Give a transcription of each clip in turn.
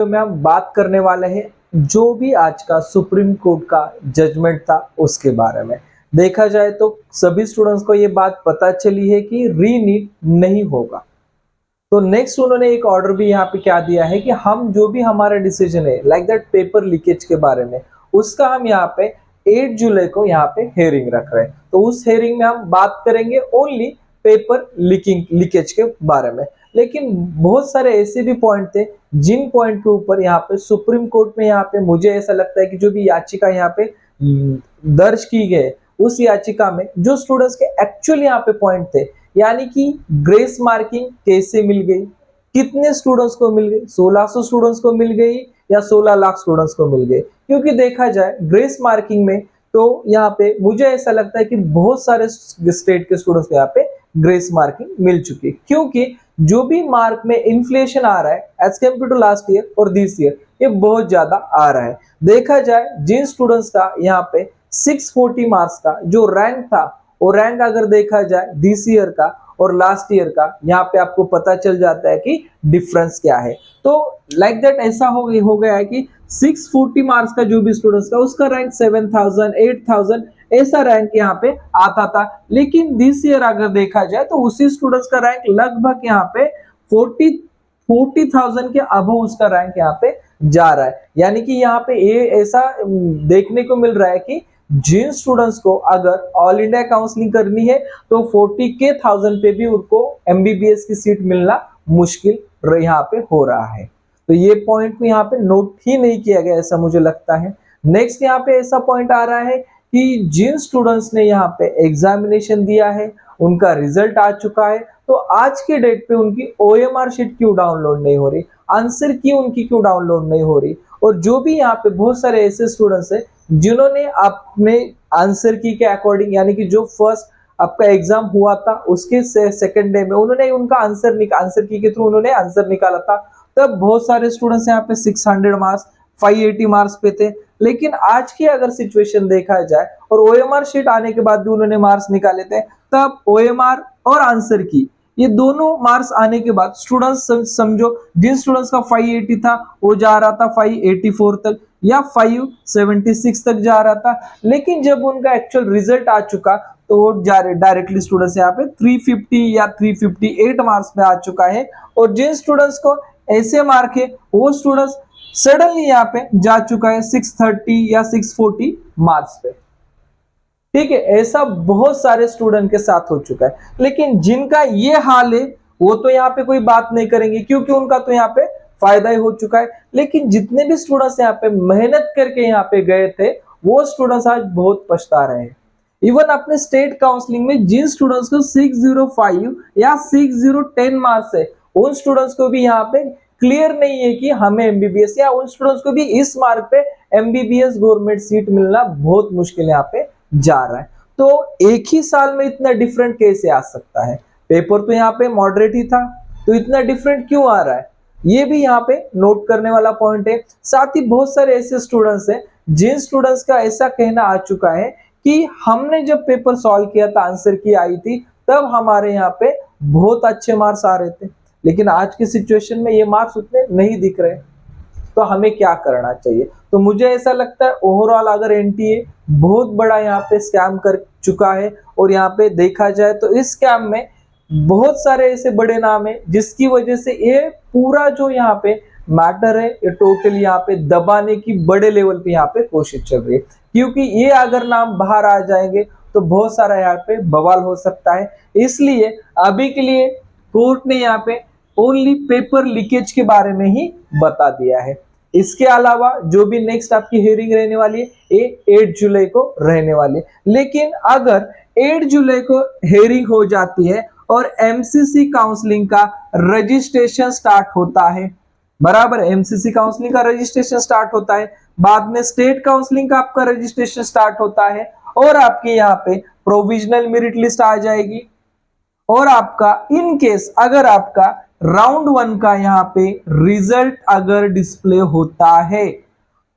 तो में हम बात करने वाले हैं जो भी आज का सुप्रीम कोर्ट का जजमेंट था उसके बारे में। देखा जाए तो सभी स्टूडेंट्स को ये बात पता चली है कि रीनीट नहीं होगा। तो नेक्स्ट उन्होंने एक ऑर्डर भी यहाँ पे क्या दिया है कि हम जो भी हमारा डिसीजन है लाइक दैट पेपर लीकेज के बारे में, उसका हम यहाँ पे 8 जुलाई को यहाँ पे हेयरिंग रख रहे हैं। तो उस हेयरिंग में हम बात करेंगे ओनली पेपर लीकेज के बारे में। लेकिन बहुत सारे ऐसे भी पॉइंट थे जिन पॉइंट के ऊपर यहाँ पे सुप्रीम कोर्ट में यहाँ पे मुझे ऐसा लगता है कि जो भी याचिका यहाँ पे दर्ज की गई उस याचिका में जो स्टूडेंट्स के एक्चुअल यहाँ पे पॉइंट थे, यानी कि ग्रेस मार्किंग कैसे मिल गई, कितने स्टूडेंट्स को मिल गई, 1600 स्टूडेंट्स को मिल गई या 16 लाख स्टूडेंट्स को मिल गई। क्योंकि देखा जाए ग्रेस मार्किंग में तो यहाँ पे मुझे ऐसा लगता है कि बहुत सारे स्टेट के स्टूडेंट्स को यहाँ पे ग्रेस मार्किंग मिल चुकी है, क्योंकि जो भी मार्क में इन्फ्लेशन आ रहा है as compare to last year और दिस ईयर ये बहुत ज्यादा आ रहा है। देखा जाए जिन स्टूडेंट्स का यहाँ पे 640 मार्क्स का जो रैंक था वो रैंक अगर देखा जाए दिस ईयर का और लास्ट ईयर का, यहाँ पे आपको पता चल जाता है कि डिफरेंस क्या है। तो लाइक दैट ऐसा हो गया है कि 640 मार्क्स का जो भी स्टूडेंट्स का उसका रैंक 7000 8000 ऐसा रैंक यहाँ पे आता था। लेकिन दिस ईयर अगर देखा जाए तो उसी स्टूडेंट्स का रैंक लगभग यहाँ पे 40,000 के अबव उसका रैंक यहाँ पे जा रहा है। यानी कि यहाँ पे ये ऐसा देखने को मिल रहा है कि जिन स्टूडेंट्स को अगर ऑल इंडिया काउंसलिंग करनी है तो 40,000 पे भी उनको एमबीबीएस की सीट मिलना मुश्किल यहाँ पे हो रहा है। तो ये पॉइंट को यहाँ पे नोट ही नहीं किया गया ऐसा मुझे लगता है। नेक्स्ट यहाँ पे ऐसा पॉइंट आ रहा है कि जिन स्टूडेंट्स ने यहाँ पे एग्जामिनेशन दिया है उनका रिजल्ट आ चुका है, तो आज के डेट पे उनकी ओएमआर शीट क्यों डाउनलोड नहीं हो रही, आंसर की उनकी क्यों डाउनलोड नहीं हो रही। और जो भी यहाँ पे बहुत सारे ऐसे स्टूडेंट्स हैं जिन्होंने अपने आंसर की के अकॉर्डिंग, यानी कि जो फर्स्ट आपका एग्जाम हुआ था उसके सेकंड डे में उन्होंने उनका आंसर की के थ्रू उन्होंने आंसर निकाला था, तब बहुत सारे स्टूडेंट्स यहाँ पे 600 मार्क्स 580 मार्क्स पे थे। लेकिन आज की अगर सिचुएशन देखा जाए और ओएमआर शीट आने के बाद भी उन्होंने मार्क्स निकाले थे, तब ओएमआर और आंसर की ये दोनों मार्क्स आने के बाद स्टूडेंट्स समझो जिन स्टूडेंट्स का 580 था वो जा रहा था 584 तक या 576 तक जा रहा था। लेकिन जब उनका एक्चुअल रिजल्ट आ चुका तो वो डायरेक्टली स्टूडेंट्स यहाँ पे 350 या 358 मार्क्स पे आ चुका है। और जिन स्टूडेंट्स को ऐसे मार्क है वो स्टूडेंट्स सडनली यहाँ पे जा चुका है 630 या 640 मार्क्स पे। ठीक है, ऐसा बहुत सारे स्टूडेंट के साथ हो चुका है। लेकिन जिनका ये हाल है वो तो यहाँ पे कोई बात नहीं करेंगे क्योंकि उनका तो यहाँ पे फायदा ही हो चुका है। लेकिन जितने भी स्टूडेंट्स यहाँ पे मेहनत करके यहाँ पे गए थे वो स्टूडेंट्स आज बहुत पछता रहे हैं। इवन अपने स्टेट काउंसलिंग में जिन स्टूडेंट्स को 605 या 6010 मार्क्स है उन स्टूडेंट्स को भी यहाँ पे क्लियर नहीं है कि हमें एमबीबीएस, या उन स्टूडेंट्स को भी इस मार्क पे एमबीबीएस गवर्नमेंट सीट मिलना बहुत मुश्किल यहाँ पे जा रहा है। तो एक ही साल में इतना डिफरेंट कैसे आ सकता है? पेपर तो यहाँ पे मॉडरेट ही था, तो इतना डिफरेंट क्यों आ रहा है? ये भी यहाँ पे नोट करने वाला पॉइंट है। साथ ही बहुत सारे ऐसे स्टूडेंट्स हैं जिन स्टूडेंट्स का ऐसा कहना आ चुका है कि हमने जब पेपर सॉल्व किया था, आंसर की आई थी, तब हमारे यहाँ पे बहुत अच्छे मार्क्स आ रहे थे, लेकिन आज की सिचुएशन में ये मार्क्स उतने नहीं दिख रहे। तो हमें क्या करना चाहिए? तो मुझे ऐसा लगता है ओवरऑल अगर एनटीए बहुत बड़ा यहाँ पे स्कैम कर चुका है और यहाँ पे देखा जाए तो इस स्कैम में बहुत सारे ऐसे बड़े नाम है जिसकी वजह से ये पूरा जो यहाँ पे मैटर है ये टोटल यहाँ पे दबाने की बड़े लेवल पे यहाँ पे कोशिश चल रही है। क्योंकि ये अगर नाम बाहर आ जाएंगे तो बहुत सारा यहाँ पे बवाल हो सकता है। इसलिए अभी के लिए कोर्ट ने यहाँ पे ओनली पेपर लीकेज के बारे में ही बता दिया है। इसके अलावा जो भी नेक्स्ट आपकी हियरिंग रहने वाली है ये 8 जुलाई को रहने वाली है। लेकिन अगर 8 जुलाई को हियरिंग हो जाती है और एमसीसी काउंसलिंग का रजिस्ट्रेशन स्टार्ट होता है, बराबर, एमसीसी काउंसलिंग का रजिस्ट्रेशन स्टार्ट होता है, बाद में स्टेट काउंसलिंग का आपका रजिस्ट्रेशन स्टार्ट होता है और आपके यहाँ पे प्रोविजनल मेरिट लिस्ट आ जाएगी। और आपका इन केस अगर आपका राउंड 1 का यहाँ पे रिजल्ट अगर डिस्प्ले होता है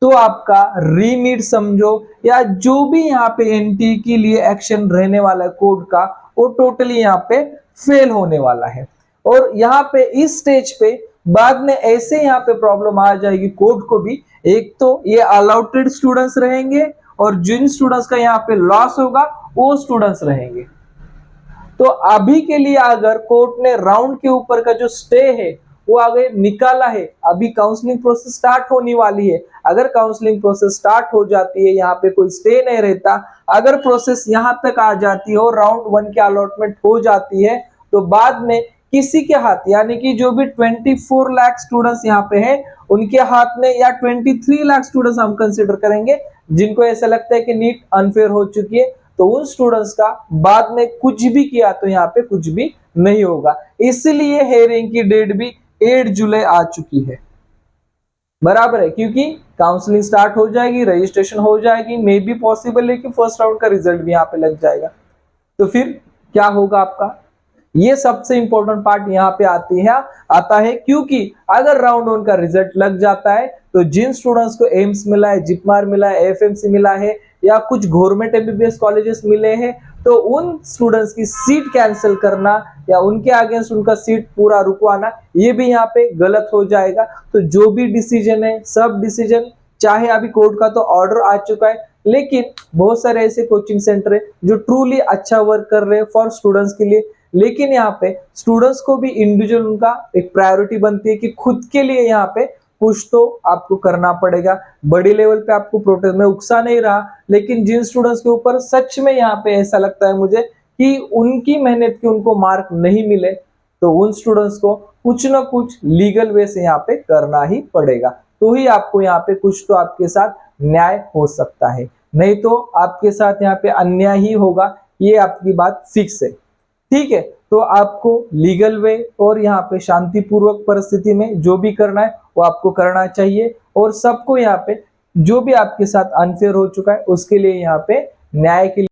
तो आपका रीनीट समझो या जो भी यहाँ पे एनटी के लिए एक्शन रहने वाला है कोर्ट का, वो टोटली यहाँ पे फेल होने वाला है। और यहाँ पे इस स्टेज पे बाद में ऐसे यहाँ पे प्रॉब्लम आ जाएगी कोर्ट को भी, एक तो ये अलाउटेड स्टूडेंट्स रहेंगे और जिन स्टूडेंट्स का यहाँ पे लॉस होगा वो स्टूडेंट्स रहेंगे। तो अभी के लिए अगर कोर्ट ने राउंड के ऊपर का जो स्टे है वो आगे निकाला है, अभी काउंसलिंग प्रोसेस स्टार्ट होने वाली है। अगर काउंसलिंग प्रोसेस स्टार्ट हो जाती है, यहाँ पे कोई स्टे नहीं रहता, अगर प्रोसेस यहाँ तक आ जाती है और राउंड 1 की अलॉटमेंट हो जाती है, तो बाद में किसी के हाथ, यानी कि जो भी 24 लाख स्टूडेंट्स यहाँ पे हैं उनके हाथ में, या 23 लाख स्टूडेंट्स हम कंसिडर करेंगे जिनको ऐसा लगता है कि नीट अनफेयर हो चुकी है, तो उन स्टूडेंट्स का बाद में कुछ भी किया तो यहाँ पे कुछ भी नहीं होगा। इसलिए हेयरिंग की डेट भी 8 जुलाई आ चुकी है, बराबर है, क्योंकि काउंसलिंग स्टार्ट हो जाएगी, रजिस्ट्रेशन हो जाएगी, मे बी पॉसिबल है कि फर्स्ट राउंड का रिजल्ट भी यहाँ पे लग जाएगा। तो फिर क्या होगा आपका, ये सबसे इंपॉर्टेंट पार्ट यहाँ पे आता है, क्योंकि अगर राउंड 1 का रिजल्ट लग जाता है तो जिन स्टूडेंट्स को एम्स मिला है, जिपमार मिला है, एफएमसी मिला है या कुछ गवर्नमेंट एमबीबीएस कॉलेजेस मिले हैं, तो उन स्टूडेंट्स की सीट कैंसिल करना या उनके अगेंस्ट उनका सीट पूरा रुकवाना, ये भी यहाँ पे गलत हो जाएगा। तो जो भी डिसीजन है, सब डिसीजन, चाहे अभी कोर्ट का तो ऑर्डर आ चुका है, लेकिन बहुत सारे ऐसे कोचिंग सेंटर है जो ट्रूली अच्छा वर्क कर रहे हैं फॉर स्टूडेंट्स के लिए, लेकिन यहाँ पे स्टूडेंट्स को भी इंडिविजुअल उनका एक प्रायोरिटी बनती है कि खुद के लिए यहाँ पे कुछ तो आपको करना पड़ेगा। बड़ी लेवल पे आपको प्रोटेस्ट में उकसा नहीं रहा, लेकिन जिन स्टूडेंट्स के ऊपर सच में यहाँ पे ऐसा लगता है मुझे कि उनकी मेहनत की उनको मार्क नहीं मिले, तो उन स्टूडेंट्स को कुछ ना कुछ लीगल वे से यहाँ पे करना ही पड़ेगा, तो ही आपको यहाँ पे कुछ तो आपके साथ न्याय हो सकता है, नहीं तो आपके साथ यहाँ पे अन्याय ही होगा, ये आपकी बात फिक्स है। ठीक है, तो आपको लीगल वे और यहाँ पे शांतिपूर्वक परिस्थिति में जो भी करना है वो आपको करना चाहिए, और सबको यहाँ पे जो भी आपके साथ अनफेयर हो चुका है उसके लिए यहाँ पे न्याय के लिए